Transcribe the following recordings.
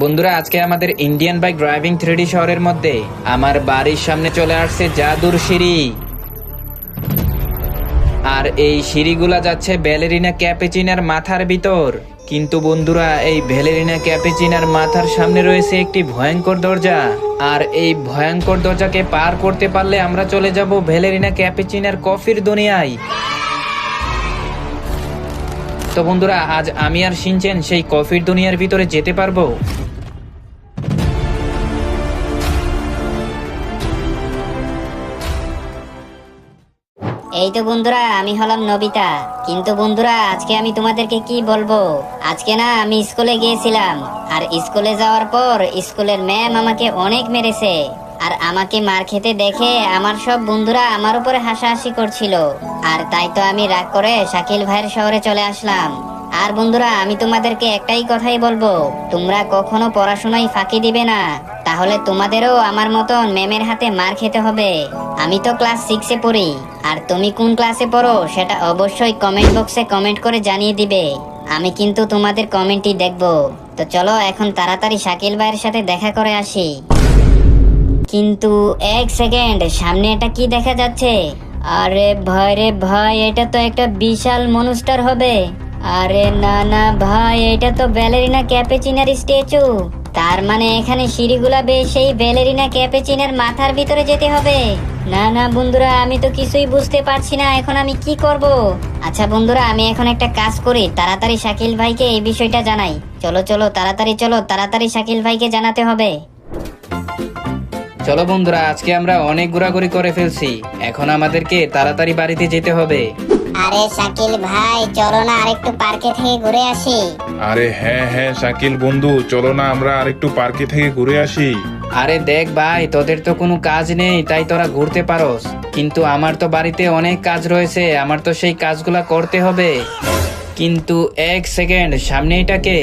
বন্ধুরা, আজকে আমাদের ইন্ডিয়ান বাইক ড্রাইভিং 3D শহরের মধ্যে আমার বাড়ির সামনে চলে আসছে জাদুর সিঁড়ি। আর এই সিঁড়িগুলা যাচ্ছে ব্যালেরিনা ক্যাপেচিনার মাথার ভিতর। কিন্তু বন্ধুরা, এই ব্যালেরিনা ক্যাপেচিনার মাথার সামনে রয়েছে একটি ভয়ঙ্কর দরজা। আর এই ভয়ঙ্কর দরজাকে পার করতে পারলে আমরা চলে যাব ব্যালেরিনা ক্যাপেচিনার কফির দুনিয়ায়। তো বন্ধুরা, আজ আমি আর শিনচেন সেই কফির দুনিয়ার ভিতরে যেতে পারবো। এই তো বন্ধুরা, আমি হলাম নবিতা। কিন্তু বন্ধুরা, আজকে আমি তোমাদেরকে কি বলবো, আজকে না আমি স্কুলে গিয়েছিলাম। আর স্কুলে যাওয়ার পর স্কুলের ম্যাম আমাকে অনেক মেরেছে। আর আমাকে মার খেতে দেখে আমার সব বন্ধুরা আমার উপরে হাসাহাসি করছিল। আর তাই তো আমি রাগ করে শাকিল ভাইয়ের শহরে চলে আসলাম। আর বন্ধুরা, আমি তোমাদেরকে একটাই কথাই বলবো, তোমরা কখনো পড়াশোনায় ফাঁকি দিবে না, তাহলে তোমাদেরও আমার মতন ম্যামের হাতে মার খেতে হবে। আমি তো ক্লাস 6-এ পড়ি, আর তুমি কোন ক্লাসে পড়ো সেটা অবশ্যই কমেন্ট বক্সে কমেন্ট করে জানিয়ে দিবে। আমি কিন্তু তোমাদের কমেন্টই দেখবো। তো চলো এখন তাড়াতাড়ি শাকিল ভাইয়ের সাথে দেখা করে আসি। কিন্তু এক সেকেন্ড, সামনে এটা কি দেখা যাচ্ছে? আরে ভাই রে ভাই, এটা তো একটা বিশাল মনস্টার হবে। আরে না না ভাই, এটা তো ব্যালেরিনা ক্যাপেচিনার স্ট্যাচু। তার মানে এখানে সিঁড়িগুলা বেয়ে সেই ব্যালেরিনা ক্যাপেচিনার মাথার ভিতরে যেতে হবে। না না বন্ধুরা, আমি তো কিছুই বুঝতে পারছি না, এখন আমি কি করব? আচ্ছা বন্ধুরা, আমি এখন একটা কাজ করি, তাড়াতাড়ি শাকিল ভাইকে এই বিষয়টা জানাই। চলো চলো তাড়াতাড়ি, চলো তাড়াতাড়ি শাকিল ভাইকে জানাতে হবে। চলো বন্ধুরা, আজকে আমরা অনেক ঘোরাঘুরি করে ফেলছি, এখন আমাদেরকে তাড়াতাড়ি বাড়িতে যেতে হবে। আরে শাকিল ভাই, চলো না আরেকটু পার্কে থেকে ঘুরে আসি। আরে হ্যাঁ হ্যাঁ শাকিল বন্ধু, চলো না আমরা আরেকটু পার্কে থেকে ঘুরে আসি। আরে দেখ ভাই, তোদের তো কোনো কাজ নেই তাই তোরা ঘুরতে পারোস, কিন্তু আমার তো বাড়িতে অনেক কাজ রয়েছে, আমার তো সেই কাজগুলা করতে হবে। কিন্তু এক সেকেন্ড, সামনে এটা কে?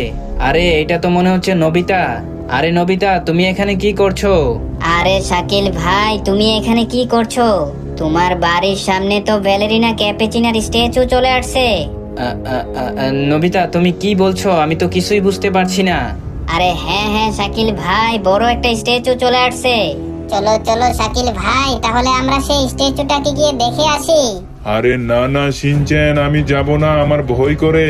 আরে এটা তো মনে হচ্ছে নবিতা। আরে নবিতা, তুমি এখানে কি করছো? আরে শাকিল ভাই, তুমি এখানে কি করছো? তোমার বাড়ির সামনে তো ব্যালেরিনা ক্যাপেচিনার স্ট্যাচু চলে আসছে। নবিতা, তুমি কি বলছো? আমি তো কিছুই বুঝতে পারছি না। আরে হ্যাঁ হ্যাঁ শাকিল ভাই, বড় একটা স্ট্যাচু চলে আসছে। চলো চলো শাকিল ভাই, তাহলে আমরা সেই স্ট্যাচুটাকে গিয়ে দেখে আসি। আরে না না শিনচেন, আমি যাব না, আমার ভয় করে।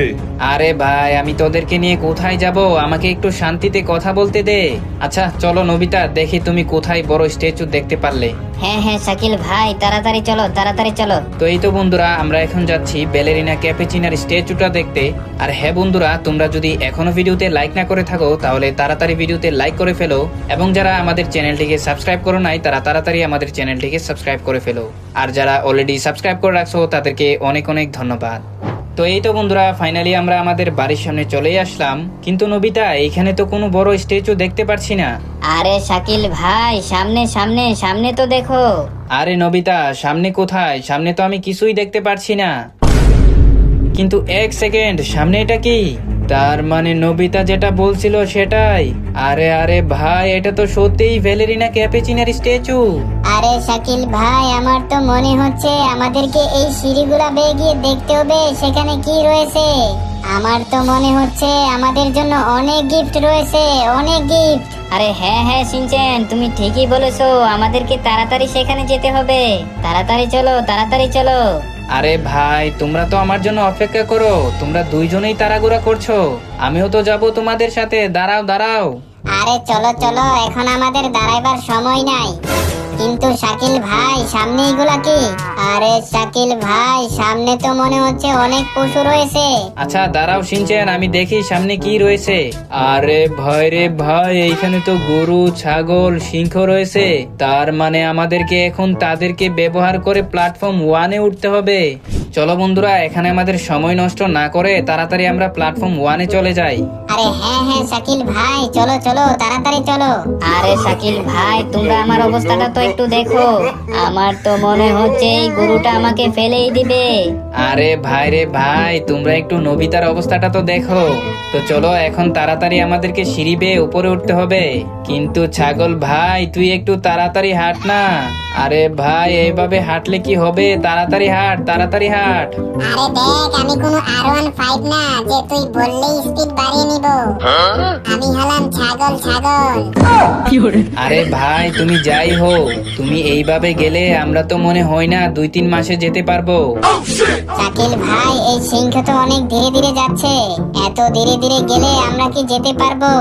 আরে ভাই, আমি তোদেরকে নিয়ে কোথায় যাব? আমাকে একটু শান্তিতে কথা বলতে দে। আচ্ছা চলো নবিতা, দেখি তুমি কোথায় বড় স্ট্যাচু দেখতে পারলে। হ্যাঁ হ্যাঁ শাকিল ভাই, তাড়াতাড়ি চলো তাড়াতাড়ি চলো। তো এই তো বন্ধুরা, আমরা এখন যাচ্ছি ব্যালেরিনা ক্যাপেচিনার স্ট্যাচুটা দেখতে। আর হ্যাঁ বন্ধুরা, তোমরা যদি এখনো ভিডিওতে লাইক না করে থাকো তাহলে তাড়াতাড়ি ভিডিওতে লাইক করে ফেলো, এবং যারা আমাদের চ্যানেলটিকে সাবস্ক্রাইব করো নাই তারা তাড়াতাড়ি আমাদের চ্যানেলটিকে সাবস্ক্রাইব করে ফেলো। আর যারা অলরেডি সাবস্ক্রাইব করে রাখছো তাদেরকে অনেক অনেক ধন্যবাদ। তো এই তো বন্ধুরা, ফাইনালি আমরা আমাদের বাড়ির সামনে চলেই আসলাম। কিন্তু নবিতা, এইখানে তো কোনো বড় স্ট্যাচু দেখতে পারছি না। আরে শাকিল ভাই, সামনে সামনে সামনে তো দেখো। আরে নবিতা, সামনে কোথায়? সামনে তো আমি কিছুই দেখতে পারছি না। কিন্তু এক সেকেন্ড, সামনে এটা কি? তার মানে নবিতা যেটা বলছিল সেটাই। আরে আরে ভাই, এটা তো সত্যিই ভ্যালেরিনা ক্যাপেচিনার স্ট্যাচু। আরে শাকিল ভাই, আমার তো মনে হচ্ছে আমাদেরকে এই সিঁড়িগুলা বেয়ে গিয়ে দেখতে হবে সেখানে কি রয়েছে। আমার তো মনে হচ্ছে আমাদের জন্য অনেক গিফট রয়েছে, অনেক গিফট। আরে হ্যাঁ হ্যাঁ শিনচেন, তুমি ঠিকই বলেছো, আমাদেরকে তাড়াতাড়ি সেখানে যেতে হবে। তাড়াতাড়ি চলো তাড়াতাড়ি চলো। আরে ভাই, তোমরা তো আমার জন্য অপেক্ষা করো, তোমরা দুইজনেই তাড়াহুড়া করছো, আমিও তো যাব তোমাদের সাথে। দাঁড়াও দাঁড়াও। আরে চলো চলো, এখন আমাদের দাঁড়াইবার সময় নাই। কিন্তু শাকিল ভাই, সামনে এগুলা কি? আরে শাকিল ভাই, সামনে তো মনে হচ্ছে অনেক পশু রয়েছে। আচ্ছা দাঁড়াও শিনচেন, আমি দেখি সামনে কি রয়েছে। আরে ভাই রে ভাই, এইখানে তো গরু, ছাগল, সিংহ রয়েছে। তার মানে আমাদেরকে এখন তাদেরকে ব্যবহার করে প্ল্যাটফর্ম 1-এ উঠতে হবে। চলো বন্ধুরা, এখানে আমাদের সময় নষ্ট না করে তাড়াতাড়ি আমরা প্ল্যাটফর্ম 1-এ চলে যাই। আরে হ্যাঁ হ্যাঁ শাকিল ভাই, চলো চলো তাড়াতাড়ি চলো। আরে শাকিল ভাই, তোমরা আমার অবস্থাটা তো একটু দেখো, আমার তো মনে হচ্ছে এই গরুটা আমাকে ফেলেই দিবে। আরে ভাই রে ভাই, তোমরা একটু নবিতার অবস্থাটা তো দেখো। তো চলো এখন তাড়াতাড়ি আমাদেরকে সিঁড়ি বেয়ে উপরে উঠতে হবে। কিন্তু ছাগল ভাই, তুই একটু তাড়াতাড়ি হাঁট না। আরে ভাই, এইভাবে হাঁটলে কি হবে? তাড়াতাড়ি হাঁট তাড়াতাড়ি হাঁট। হাঁট। আরে দেখ, আমি কোনো R15 না যে তুই বললেই স্পিড বাড়িয়ে নিব। আমি হলাম ছাগল ছাগল। আরে ভাই তুমি যাই হো, তুমি এইভাবে গেলে আমরা তো মনে হয় না 2-3 মাসে যেতে পারবো। শাকিল ভাই, এই সিংহ তো অনেক ধীরে ধীরে যাচ্ছে, এত ধীরে ধীরে গেলে আমরা কি যেতে পারবো?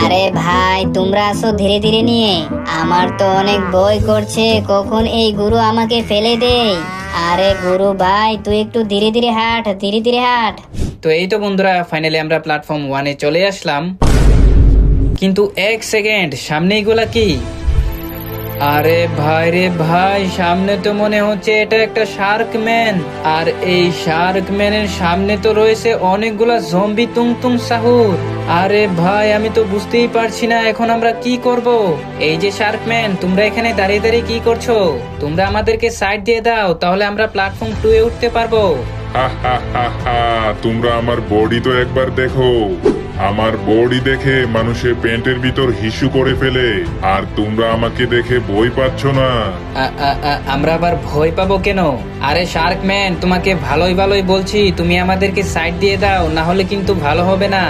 আরে ভাই তোমরা আসো ধীরে ধীরে নিয়ে, আমার তো অনেক ভয় করছে কখন এই গুরু আমাকে ফেলে দেয়। আরে গুরু ভাই তুই একটু ধীরে ধীরে হাঁট, ধীরে ধীরে হাঁট। তো এই তো বন্ধুরা, ফাইনালি আমরা প্ল্যাটফর্ম 1-এ চলে আসলাম। কিন্তু এক সেকেন্ড, সামনে এগুলা কি? আরে ভাই রে ভাই, সামনে তো মনে হচ্ছে এটা একটা শার্ক ম্যান, আর এই শার্ক ম্যানের সামনে তো রয়েছে অনেকগুলা জম্বি তুং তুং সাহুর। আরে ভাই আমি তো বুঝতেই পারছি না এখন আমরা কি করব। এই যে শার্ক ম্যান, তোমরা এখানে দাঁড়িয়ে দাঁড়িয়ে কি করছো? তোমরা আমাদেরকে সাইড দিয়ে দাও, তাহলে আমরা প্ল্যাটফর্ম 2-এ উঠতে পারবো। হা হা হা হা, তোমরা আমার বডি তো একবার দেখো। আমার বডি দেখে মানুষের প্যান্টের ভিতর হিসু করে ফেলে, আর তোমরা আমাকে দেখে ভয় পাচ্ছ না। আমরা আবার ভয় পাবো কেন? আরে শার্ক ম্যান, তোমাকে ভালোই ভালোই বলছি, তুমি আমাদেরকে সাইড দিয়ে দাও, না হলে কিন্তু ভালো হবে না।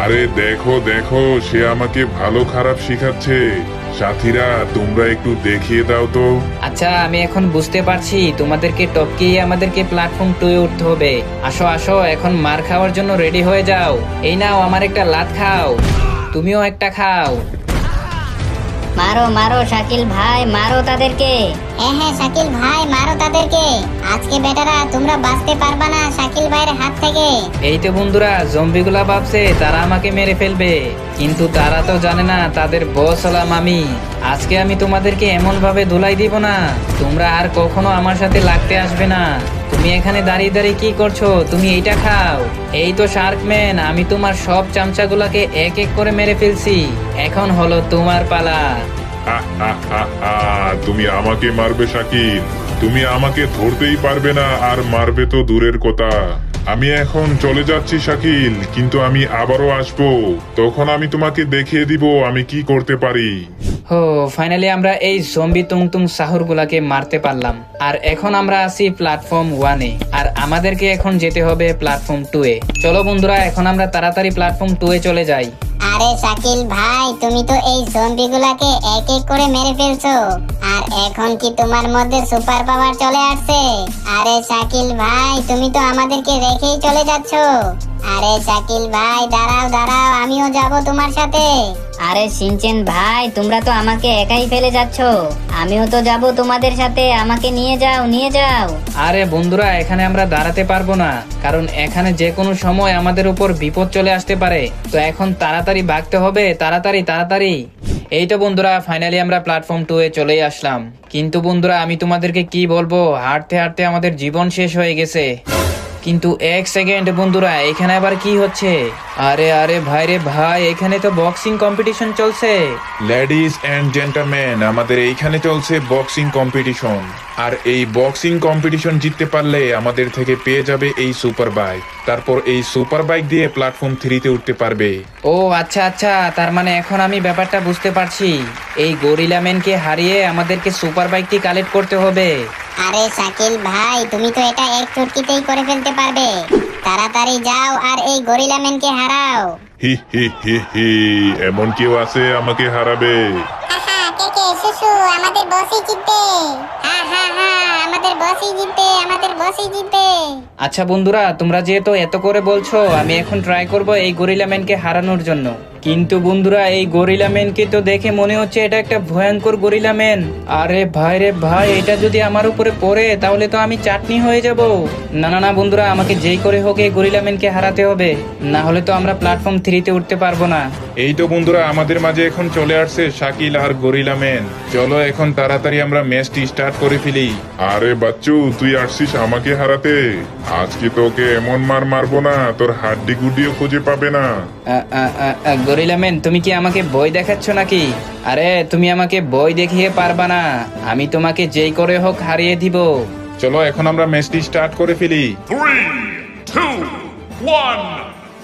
আরে দেখো দেখো, সে আমাকে ভালো খারাপ শিখাচ্ছে। সাথীরা, তোমরা একটু দেখিয়ে দাও তো। আচ্ছা আমি এখন বুঝতে পারছি, তোমাদেরকে টপকিয়ে আমাদেরকে প্ল্যাটফর্ম 2-এ উঠতে হবে। আসো আসো, এখন মার খাওয়ার জন্য রেডি হয়ে যাও। এই নাও আমার একটা লাত খাও, তুমিও একটা খাও। মারো মারো শাকিল ভাই, মারো তাদেরকে। হ্যাঁ হ্যাঁ শাকিল ভাই, মারো তাদেরকে। আজকে বেটারা তোমরা বাঁচতে পারবা না শাকিল ভাইয়ের হাত থেকে। এই তো বন্ধুরা, জম্বিগুলা ভাবছে তারা আমাকে মেরে ফেলবে, কিন্তু তারা তো জানে না তাদের বস হলাম আমি। আজকে আমি তোমাদেরকে এমন ভাবে ধুলাই দিব না, তোমরা আর কখনো আমার সাথে লাগতে আসবে না। তুমি এখানে দাঁড়িয়ে দাঁড়িয়ে কি করছো? তুমি এইটা খাও। এই তো শার্কম্যান, আমি তোমার সব চামচাগুলাকে এক এক করে মেরে ফেলছি, এখন হলো তোমার পালা। হা হা হা হা, তুমি আমাকে মারবে শাকিল? তুমি আমাকে ধরতেই পারবে না, আর মারবে তো দূরের কথা। আমি এখন চলে যাচ্ছি শাকিল, কিন্তু আমি আবারও আসবো। তখন আমি তোমাকে দেখিয়ে দিব আমি কি করতে পারি। হো, ফাইনালি আমরা এই জম্বি তুং তুং সাহুর গুলাকে মারতে পারলাম। আর এখন আমরা আছি প্ল্যাটফর্ম 1-এ, আর আমাদেরকে এখন যেতে হবে প্ল্যাটফর্ম 2-এ। চলো বন্ধুরা, এখন আমরা তাড়াতাড়ি প্ল্যাটফর্ম 2-এ চলে যাই। আরে শাকিল ভাই, তুমি তো এই জম্বিগুলাকে এক এক করে মেরে ফেলছো, আর এখন কি তোমার মধ্যে সুপার পাওয়ার চলে আসছে? আরে শাকিল ভাই, তুমি তো আমাদেরকে রেখেই চলে যাচ্ছো। আরে শাকিল ভাই, দাঁড়াও দাঁড়াও, আমিও যাব তোমার সাথে। আরে সিনচেন ভাই, তোমরা তো আমাকে একাই ফেলে যাচ্ছ, আমিও তো যাব তোমাদের সাথে, আমাকে নিয়ে যাও নিয়ে যাও। আরে বন্ধুরা, এখানে আমরা দাঁড়াতে পারবো না, কারণ এখানে যে কোনো সময় আমাদের উপর বিপদ চলে আসতে পারে। তো এখন তাড়াতাড়ি ভাগতে হবে, তাড়াতাড়ি তাড়াতাড়ি। এই তো বন্ধুরা, ফাইনালি আমরা প্ল্যাটফর্ম 2-এ চলেই আসলাম। কিন্তু বন্ধুরা, আমি তোমাদেরকে কি বলবো, হাঁটতে হাঁটতে আমাদের জীবন শেষ হয়ে গেছে। কিন্তু এক সেকেন্ড বন্ধুরা, এখানে আবার কি হচ্ছে? আরে আরে ভাই রে ভাই, এখানে তো বক্সিং কম্পিটিশন চলছে। লেডিজ এন্ড জেন্টলম্যান, আমাদের এইখানে চলছে বক্সিং কম্পিটিশন। আর এই বক্সিং কম্পিটিশন জিততে পারলে আমাদের থেকে পেয়ে যাবে এই সুপার বাইক। তারপর এই সুপার বাইক দিয়ে প্ল্যাটফর্ম 3-তে উঠতে পারবে। ও আচ্ছা আচ্ছা, তার মানে এখন আমি ব্যাপারটা বুঝতে পারছি। এই গরিলা ম্যানকে হারিয়ে আমাদেরকে সুপার বাইকটি কালেক্ট করতে হবে। আরে শাকিল ভাই, তুমি তো এটা এক চুটকিতেই করে ফেলতে পারবে। তাড়াতাড়ি যাও আর এই গরিলা ম্যানকে হারাও। হি হি হি হি, এমন কেউ আছে আমাকে হারাবে? আহা, কে সুসু, আমাদের বসই জিতবে। হা হা হা, আমাদের বসই জিতবে, আমাদের বসই জিতবে। আচ্ছা বন্ধুরা, তোমরা যেহেতু এত করে বলছো, আমি এখন ট্রাই করব এই গরিলা ম্যানকে হারানোর জন্য। কিন্তু বন্ধুরা, এই গরিলা ম্যানকে তো দেখে মনে হচ্ছে এটা একটা ভয়ঙ্কর গরিলা ম্যান। আরে ভাই রে ভাই, এটা যদি আমার উপরে পড়ে তাহলে তো আমি চাটনি হয়ে যাব। না না না বন্ধুরা, আমাকে যেই করে হোক এই গরিলা ম্যানকে হারাতে হবে, না হলে তো আমরা প্ল্যাটফর্ম 3-তে উঠতে পারবো না। এই তো বন্ধুরা, আমাদের মাঝে এখন চলে আসছে শাকিল আর গরিলা ম্যান। চলো এখন তাড়াতাড়ি আমরা ম্যাচটি স্টার্ট করে ফেলি। আরে বাচ্চু, তুই আসছিস আমাকে হারাতে? আজকে তোকে এমন মার মারবো না, তোর হাড্ডি গুড্ডিও খুঁজে পাবে না। গরিলা ম্যান, তুমি কি আমাকে বই দেখাচ্ছ নাকি? আরে তুমি আমাকে বই দেখিয়ে পারবা না, আমি তোমাকে যেই করে হোক হারিয়ে দিব। চলো এখন আমরা ম্যাচটি স্টার্ট করে ফেলি। 3, 2, 1,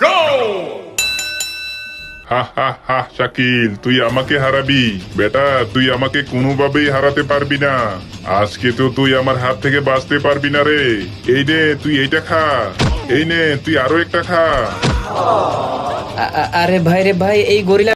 go! হা হা হা শাকিল, তুই আমাকে হারাবি বেটা, তুই আমাকে কোনোভাবেই হারাতে পারবি না। আজকে তো তুই আমার হাত থেকে বাঁচতে পারবি না রে। এই নে তুই এইটা খা, এই নে তুই আরো একটা খা। আরে ভাই রে ভাই, এই গরিলা